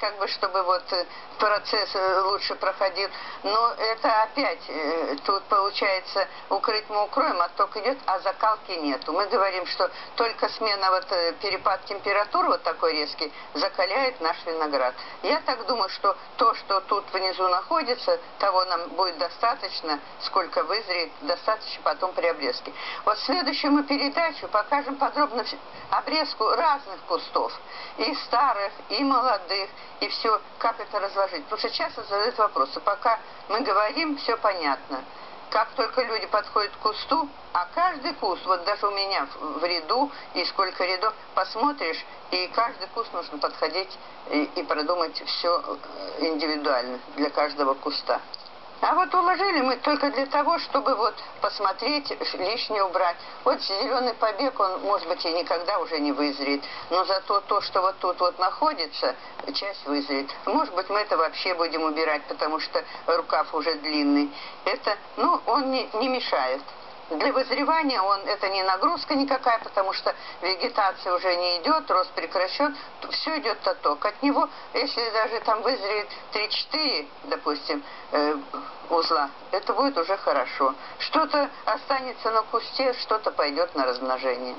как бы, чтобы вот процесс лучше проходил. Но это опять, тут получается, укрыть мы укроем, отток идет, а закалки нету. Мы говорим, что только смена, вот перепад температур вот такой резкий, закаляет наш виноград. Я так думаю, что то, что тут внизу находится, того нам будет достаточно, сколько вызреет, достаточно потом при обрезке. Вот в следующую мы передачу покажем подробно обрезку разных кустов, и старых, и молодых, и все, как это разложить. Потому что часто задают вопросы. Пока мы говорим, все понятно. Как только люди подходят к кусту, а каждый куст, вот даже у меня в ряду, и сколько рядов, посмотришь, и каждый куст нужно подходить и продумать все индивидуально для каждого куста. А вот уложили мы только для того, чтобы вот посмотреть, лишнее убрать. Вот зеленый побег, он, может быть, и никогда уже не вызреет. Но зато то, что вот тут вот находится, часть вызреет. Может быть, мы это вообще будем убирать, потому что рукав уже длинный. Это, ну, он не мешает. Для вызревания это не нагрузка никакая, потому что вегетация уже не идет, рост прекращен, все идет отток. От него, если даже там вызреет 3-4, допустим, узла, это будет уже хорошо. Что-то останется на кусте, что-то пойдет на размножение.